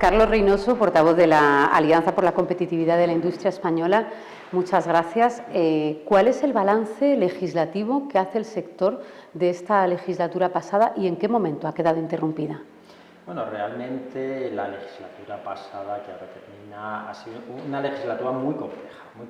Carlos Reynoso, portavoz de la Alianza por la Competitividad de la Industria Española, muchas gracias. ¿Cuál es el balance legislativo que hace el sector de esta legislatura pasada y en qué momento ha quedado interrumpida? Bueno, realmente la legislatura pasada que ahora termina ha sido una legislatura muy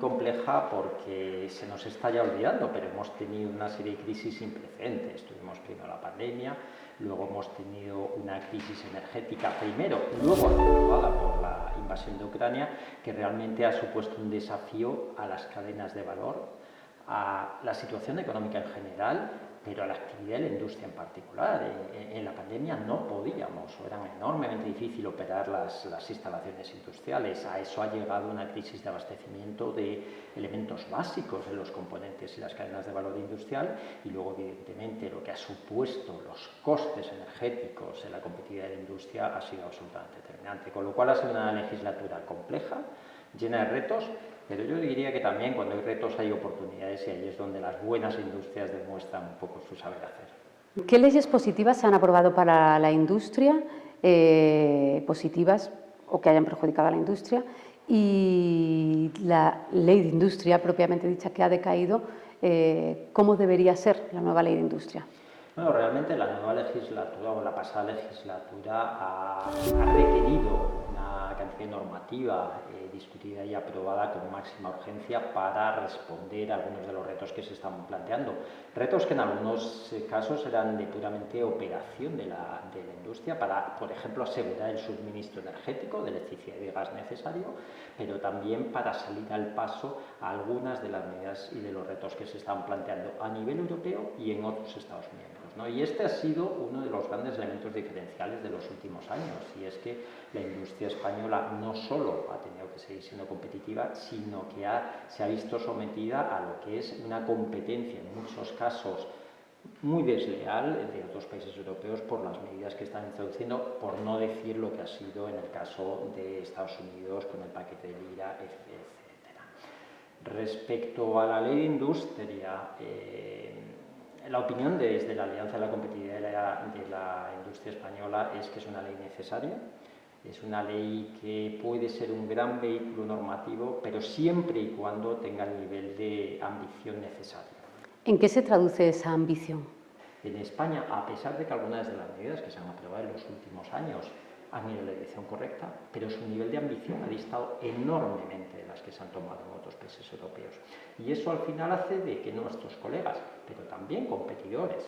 compleja porque se nos está ya olvidando, pero hemos tenido una serie de crisis sin precedentes. Tuvimos primero la pandemia, luego hemos tenido una crisis energética primero, luego agravada por la invasión de Ucrania, que realmente ha supuesto un desafío a las cadenas de valor, a la situación económica en general, pero a la actividad de la industria en particular. En la pandemia no podíamos, o era enormemente difícil operar las instalaciones industriales. A eso ha llegado una crisis de abastecimiento de elementos básicos en los componentes y las cadenas de valor industrial, y luego, evidentemente, lo que ha supuesto los costes energéticos en la competitividad de la industria ha sido absolutamente determinante. Con lo cual ha sido una legislatura compleja, llena de retos, pero yo diría que también cuando hay retos hay oportunidades, y ahí es donde las buenas industrias demuestran un poco su saber hacer. ¿Qué leyes positivas se han aprobado para la industria, positivas o que hayan perjudicado a la industria? Y la ley de industria propiamente dicha que ha decaído, ¿cómo debería ser la nueva ley de industria? Bueno, realmente la nueva legislatura o la pasada legislatura ha requerido una cantidad normativa discutida y aprobada con máxima urgencia para responder a algunos de los retos que se están planteando. Retos que en algunos casos eran de puramente operación de la industria para, por ejemplo, asegurar el suministro energético de electricidad y de gas necesario, pero también para salir al paso a algunas de las medidas y de los retos que se están planteando a nivel europeo y en otros Estados miembros, ¿no? Y este ha sido uno de los grandes elementos diferenciales de los últimos años, y es que la industria española no solo ha tenido que seguir siendo competitiva, sino que se ha visto sometida a lo que es una competencia, en muchos casos muy desleal, de otros países europeos por las medidas que están introduciendo, por no decir lo que ha sido en el caso de Estados Unidos con el paquete del IRA, etc. Respecto a la ley de industria, la opinión desde la Alianza de la Competitividad de la Industria Española es que es una ley necesaria, es una ley que puede ser un gran vehículo normativo, pero siempre y cuando tenga el nivel de ambición necesario. ¿En qué se traduce esa ambición? En España, a pesar de que algunas de las medidas que se han aprobado en los últimos años han ido en la dirección correcta, pero su nivel de ambición ha distado enormemente de las que se han tomado en otros países europeos. Y eso al final hace de que nuestros colegas, pero también competidores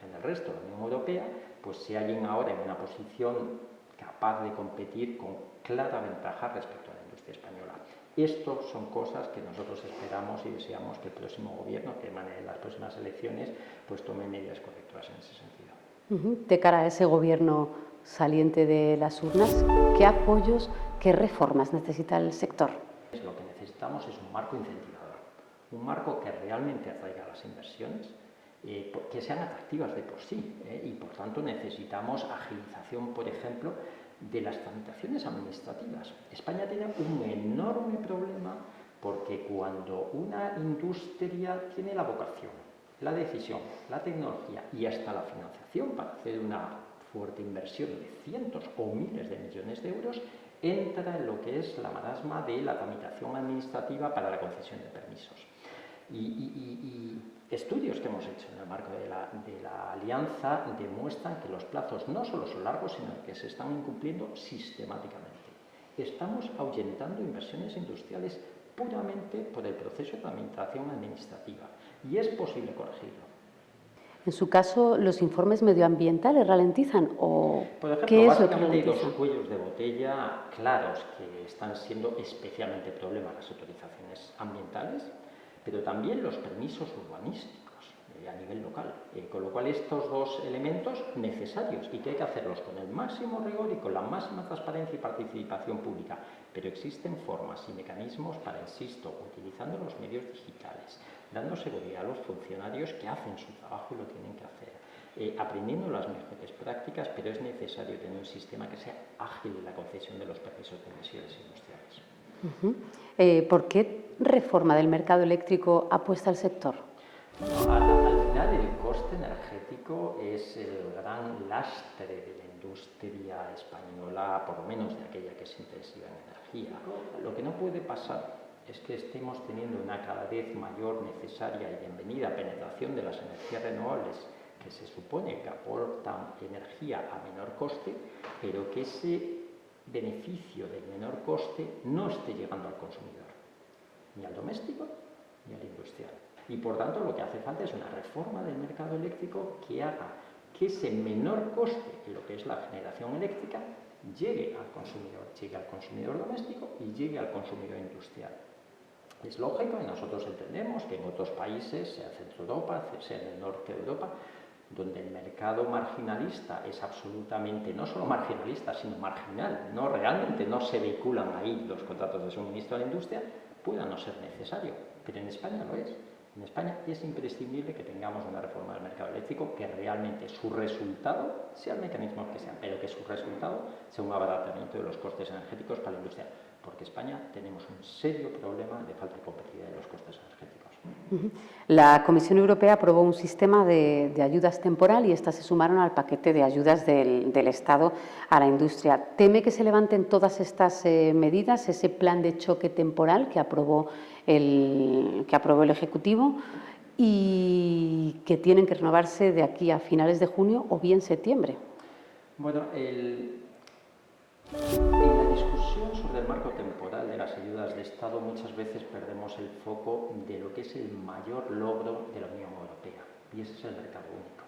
en el resto de la Unión Europea, pues se hallen ahora en una posición capaz de competir con clara ventaja respecto a la industria española. Estos son cosas que nosotros esperamos y deseamos que el próximo gobierno, que emane de las próximas elecciones, pues tome medidas correctoras en ese sentido. De cara a ese gobierno saliente de las urnas, ¿qué apoyos, qué reformas necesita el sector? Lo que necesitamos es un marco incentivador, un marco que realmente atraiga las inversiones, que sean atractivas de por sí, y por tanto necesitamos agilización, por ejemplo, de las tramitaciones administrativas. España tiene un enorme problema porque cuando una industria tiene la vocación, la decisión, la tecnología y hasta la financiación para hacer una fuerte inversión de cientos o miles de millones de euros, entra en lo que es la marasma de la tramitación administrativa para la concesión de permisos. Y estudios que hemos hecho en el marco de la alianza demuestran que los plazos no solo son largos, sino que se están incumpliendo sistemáticamente. Estamos ahuyentando inversiones industriales puramente por el proceso de tramitación administrativa, y es posible corregirlo. En su caso, ¿los informes medioambientales ralentizan o por ejemplo, qué es lo que básicamente hay ralentiza? dos cuellos de botella claros que están siendo especialmente problemas: las autorizaciones ambientales, pero también los permisos urbanísticos a nivel local, con lo cual estos dos elementos necesarios y que hay que hacerlos con el máximo rigor y con la máxima transparencia y participación pública, pero existen formas y mecanismos para, insisto, utilizando los medios digitales, dando seguridad a los funcionarios que hacen su trabajo y lo tienen que hacer, aprendiendo las mejores prácticas, pero es necesario tener un sistema que sea ágil en la concesión de los permisos de emisiones industriales. ¿Por qué reforma del mercado eléctrico apuesta el sector? Bueno, al final el coste energético es el gran lastre de la industria española, por lo menos de aquella que es intensiva en energía. Lo que no puede pasar es que estemos teniendo una cada vez mayor, necesaria y bienvenida penetración de las energías renovables, que se supone que aportan energía a menor coste, pero que ese beneficio del menor coste no esté llegando al consumidor, ni al doméstico ni al industrial. Y por tanto lo que hace falta es una reforma del mercado eléctrico que haga que ese menor coste en lo que es la generación eléctrica llegue al consumidor doméstico y llegue al consumidor industrial. Es lógico y nosotros entendemos que en otros países, sea Centro Europa, sea en el norte de Europa, donde el mercado marginalista es absolutamente, no solo marginalista, sino marginal, realmente no se vehiculan ahí los contratos de suministro a la industria, pueda no ser necesario, pero en España lo es. En España es imprescindible que tengamos una reforma del mercado eléctrico que realmente su resultado, sea el mecanismo que sea, pero que su resultado sea un abaratamiento de los costes energéticos para la industria, porque en España tenemos un serio problema de falta de competitividad de los costes energéticos. La Comisión Europea aprobó un sistema de ayudas temporal y estas se sumaron al paquete de ayudas del Estado a la industria. ¿Teme que se levanten todas estas medidas, ese plan de choque temporal que aprobó el Ejecutivo y que tienen que renovarse de aquí a finales de junio o bien septiembre? Bueno, en la discusión sobre el marco temporal de las ayudas de Estado muchas veces perdemos el foco de lo que es el mayor logro de la Unión Europea, y ese es el mercado único.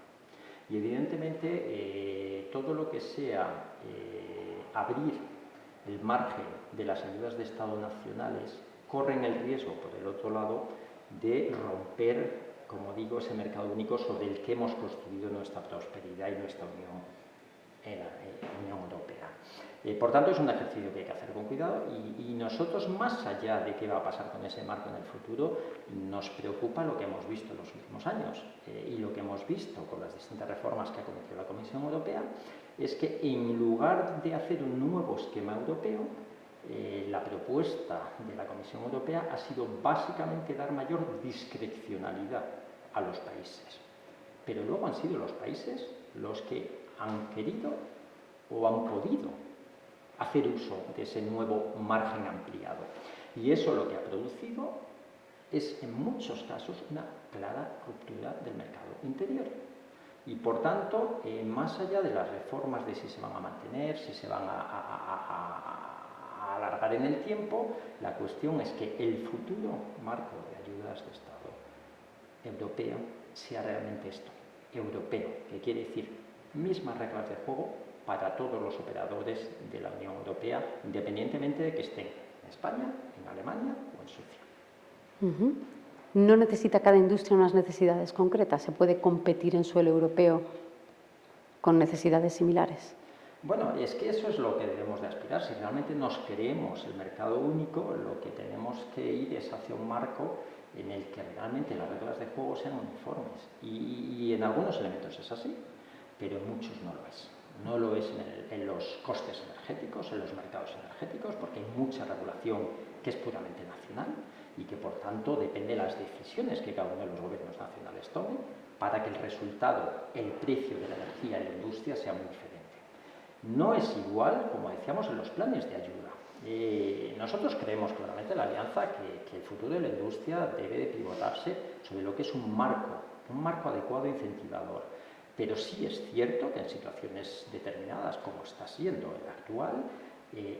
Y evidentemente todo lo que sea abrir el margen de las ayudas de Estado nacionales corren el riesgo, por el otro lado, de romper, como digo, ese mercado único sobre el que hemos construido nuestra prosperidad y nuestra Unión Europea. Por tanto, es un ejercicio que hay que hacer con cuidado y nosotros, más allá de qué va a pasar con ese marco en el futuro, nos preocupa lo que hemos visto en los últimos años y lo que hemos visto con las distintas reformas que ha cometido la Comisión Europea es que en lugar de hacer un nuevo esquema europeo, la propuesta de la Comisión Europea ha sido básicamente dar mayor discrecionalidad a los países. Pero luego han sido los países los que han querido o han podido hacer uso de ese nuevo margen ampliado. Y eso lo que ha producido es, en muchos casos, una clara ruptura del mercado interior. Y, por tanto, más allá de las reformas de si se van a mantener, si se van a alargar en el tiempo, la cuestión es que el futuro marco de ayudas de Estado europeo sea realmente esto, europeo, que quiere decir mismas reglas de juego para todos los operadores de la Unión Europea, independientemente de que estén en España, en Alemania o en Suecia. ¿No necesita cada industria unas necesidades concretas? ¿Se puede competir en suelo europeo con necesidades similares? Bueno, es que eso es lo que debemos de aspirar. Si realmente nos creemos el mercado único, lo que tenemos que ir es hacia un marco en el que realmente las reglas de juego sean uniformes. Y en algunos elementos es así, pero en muchos no lo es. No lo es en los costes energéticos, en los mercados energéticos, porque hay mucha regulación que es puramente nacional y que, por tanto, depende de las decisiones que cada uno de los gobiernos nacionales tomen para que el resultado, el precio de la energía en la industria sea muy diferente. No es igual, como decíamos, en los planes de ayuda. Nosotros creemos claramente en la Alianza que el futuro de la industria debe de pivotarse sobre lo que es un marco adecuado e incentivador. Pero sí es cierto que en situaciones determinadas, como está siendo el actual,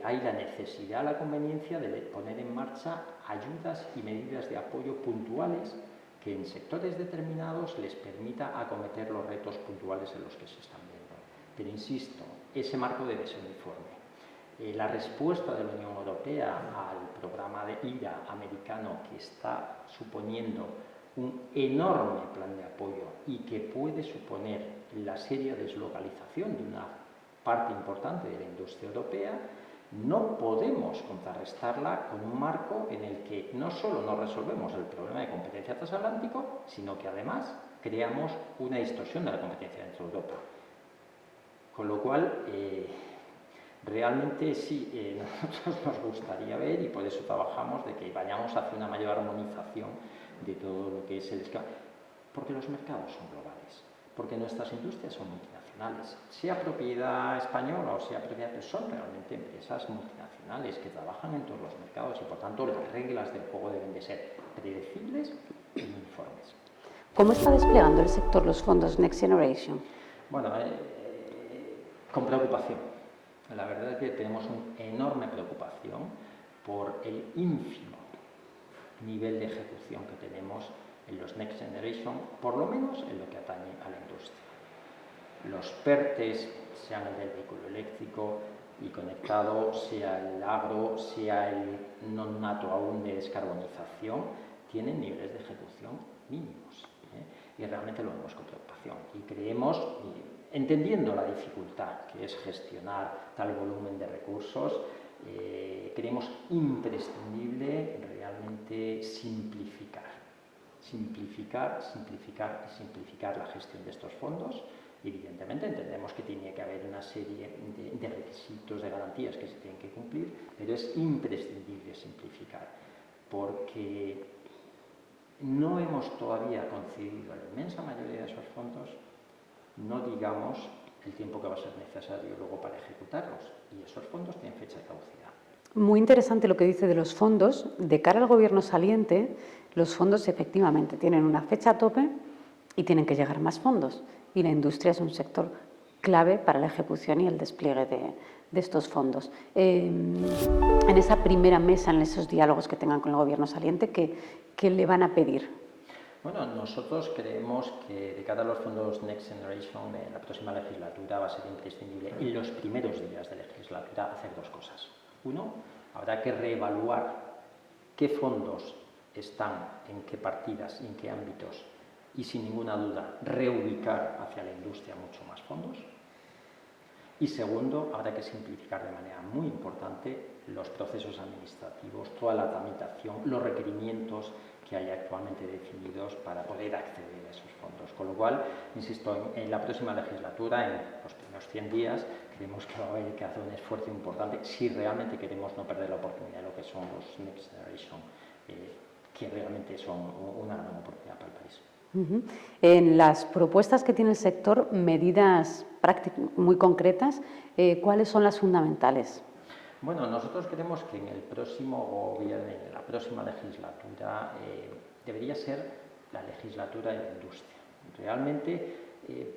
hay la necesidad, la conveniencia de poner en marcha ayudas y medidas de apoyo puntuales que en sectores determinados les permita acometer los retos puntuales en los que se están viendo. Pero insisto, ese marco debe ser uniforme. La respuesta de la Unión Europea al programa de IRA americano, que está suponiendo un enorme plan de apoyo y que puede suponer la seria deslocalización de una parte importante de la industria europea, no podemos contrarrestarla con un marco en el que no solo no resolvemos el problema de competencia transatlántico, sino que además creamos una distorsión de la competencia dentro de Europa. Con lo cual, realmente sí, nosotros nos gustaría ver, y por eso trabajamos, de que vayamos hacia una mayor armonización de todo lo que es el esquema, porque los mercados son globales, porque nuestras industrias son multinacionales. multinacionales, sea propiedad española o sea propiedad, pero son realmente empresas multinacionales que trabajan en todos los mercados y por tanto las reglas del juego deben de ser predecibles y uniformes. ¿Cómo está desplegando el sector los fondos Next Generation? Bueno, con preocupación. La verdad es que tenemos una enorme preocupación por el ínfimo nivel de ejecución que tenemos en los Next Generation, por lo menos en lo que atañe a la industria. Los PERTES, sean el del vehículo eléctrico y conectado, sea el agro, sea el no nato aún de descarbonización, tienen niveles de ejecución mínimos. Y realmente lo vemos con preocupación. Y creemos, entendiendo la dificultad que es gestionar tal volumen de recursos, creemos imprescindible realmente simplificar la gestión de estos fondos. Evidentemente entendemos que tiene que haber una serie de requisitos, de garantías que se tienen que cumplir, pero es imprescindible simplificar, porque no hemos todavía concedido a la inmensa mayoría de esos fondos, no digamos el tiempo que va a ser necesario luego para ejecutarlos, y esos fondos tienen fecha de caducidad. Muy interesante lo que dice de los fondos. De cara al gobierno saliente, los fondos efectivamente tienen una fecha tope y tienen que llegar más fondos. Y la industria es un sector clave para la ejecución y el despliegue de estos fondos. En esa primera mesa, en esos diálogos que tengan con el gobierno saliente, ¿qué le van a pedir? Bueno, nosotros creemos que de cara a los fondos Next Generation en la próxima legislatura va a ser imprescindible en los primeros días de legislatura hacer dos cosas. Uno, habrá que reevaluar qué fondos están en qué partidas y en qué ámbitos y sin ninguna duda reubicar hacia la industria mucho más fondos. Y segundo, habrá que simplificar de manera muy importante los procesos administrativos, toda la tramitación, los requerimientos que hay actualmente definidos para poder acceder a esos fondos. Con lo cual, insisto, en la próxima legislatura, en los primeros 100 días, creemos que va a haber que hacer un esfuerzo importante si realmente queremos no perder la oportunidad de lo que son los Next Generation, que realmente son una gran oportunidad para el país. En las propuestas que tiene el sector, medidas muy concretas, ¿cuáles son las fundamentales? Bueno, nosotros creemos que en el próximo gobierno, en la próxima legislatura, debería ser la legislatura de la industria. Realmente,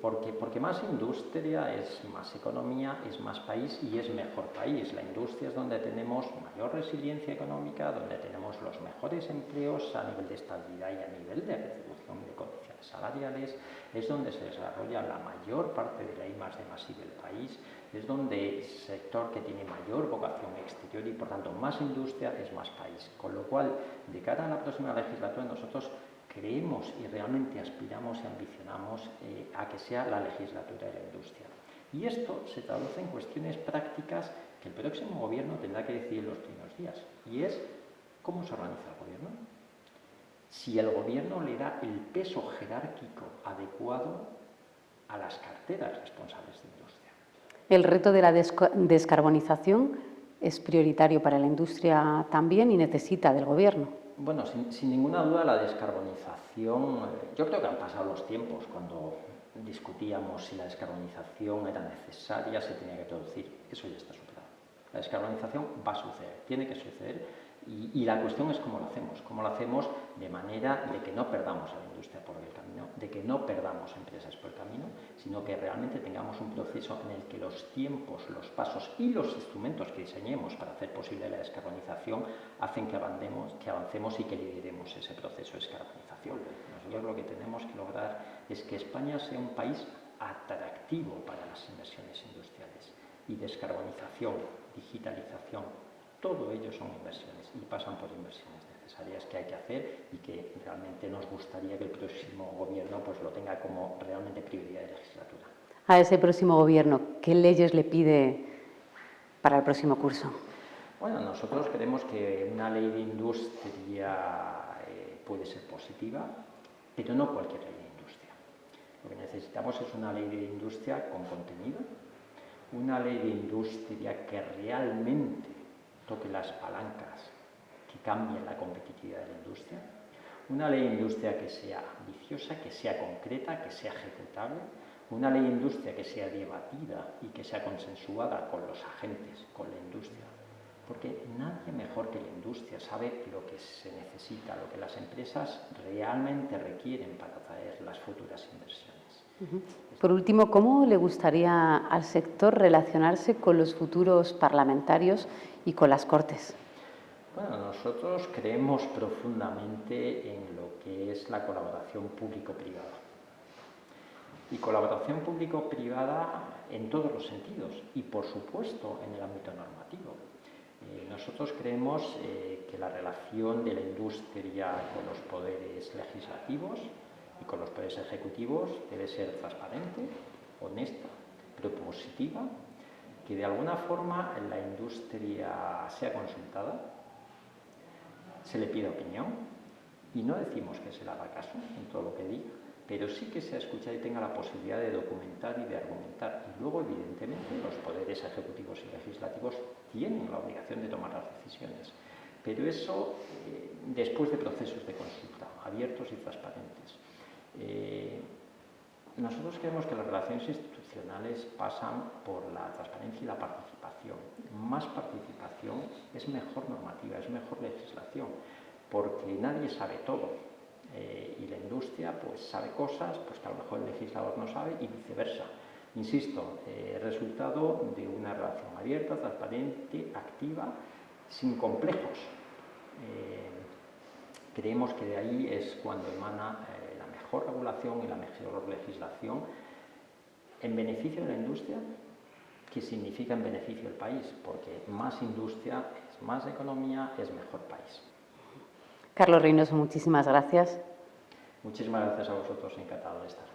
porque más industria es más economía, es más país y es mejor país. La industria es donde tenemos mayor resiliencia económica, donde tenemos los mejores empleos a nivel de estabilidad y a nivel de retribución de condiciones salariales, es donde se desarrolla la mayor parte de la I+D+I del país, es donde el sector que tiene mayor vocación exterior y por tanto más industria es más país. Con lo cual, de cara a la próxima legislatura, nosotros creemos y realmente aspiramos y ambicionamos a que sea la legislatura de la industria. Y esto se traduce en cuestiones prácticas que el próximo gobierno tendrá que decidir en los primeros días. Y es cómo se organiza el gobierno. Si el gobierno le da el peso jerárquico adecuado a las carteras responsables de industria. El reto de la descarbonización es prioritario para la industria también y necesita del gobierno. Bueno, sin ninguna duda la descarbonización, yo creo que han pasado los tiempos cuando discutíamos si la descarbonización era necesaria, se tenía que producir, eso ya está superado. La descarbonización va a suceder, tiene que suceder y la cuestión es cómo lo hacemos de manera de que no perdamos a la industria por el camino, de que no perdamos empresas por el camino, sino que realmente tengamos un proceso en el que los tiempos, los pasos y los instrumentos que diseñemos para hacer posible la descarbonización hacen que avancemos y que lideremos ese proceso de descarbonización. Nosotros lo que tenemos que lograr es que España sea un país atractivo para las inversiones industriales y descarbonización, digitalización, todo ello son inversiones y pasan por inversiones necesarias que hay que hacer y que realmente nos gustaría que el próximo gobierno pues lo tenga como realmente prioridad de legislatura. A ese próximo gobierno, ¿qué leyes le pide para el próximo curso? Bueno, nosotros creemos que una ley de industria puede ser positiva, pero no cualquier ley de industria. Lo que necesitamos es una ley de industria con contenido, una ley de industria que realmente toque las palancas que cambien la competitividad de la industria, una ley de industria que sea ambiciosa, que sea concreta, que sea ejecutable, Una ley de industria que sea debatida y que sea consensuada con los agentes, con la industria, porque nadie mejor que la industria sabe lo que se necesita, lo que las empresas realmente requieren para atraer las futuras inversiones. Por último, ¿cómo le gustaría al sector relacionarse con los futuros parlamentarios y con las Cortes? Bueno, nosotros creemos profundamente en lo que es la colaboración público-privada. Y colaboración público-privada en todos los sentidos y, por supuesto, en el ámbito normativo. Nosotros creemos que la relación de la industria con los poderes legislativos y con los poderes ejecutivos debe ser transparente, honesta, propositiva, que de alguna forma la industria sea consultada, se le pida opinión y no decimos que se le haga caso en todo lo que diga, pero sí que sea escuchada y tenga la posibilidad de documentar y de argumentar. Y luego, evidentemente, los poderes ejecutivos y legislativos tienen la obligación de tomar las decisiones, pero eso después de procesos de consulta abiertos y transparentes. Nosotros creemos que las relaciones institucionales pasan por la transparencia y la participación. Más participación es mejor normativa, es mejor legislación, porque nadie sabe todo. Y la industria pues sabe cosas pues, que a lo mejor el legislador no sabe y viceversa. Insisto, resultado de una relación abierta, transparente, activa, sin complejos. Creemos que de ahí es cuando emana la mejor regulación y la mejor legislación en beneficio de la industria, que significa en beneficio del país, porque más industria es más economía, es mejor país. Carlos Reynoso, muchísimas gracias. Muchísimas gracias a vosotros, encantado de estar.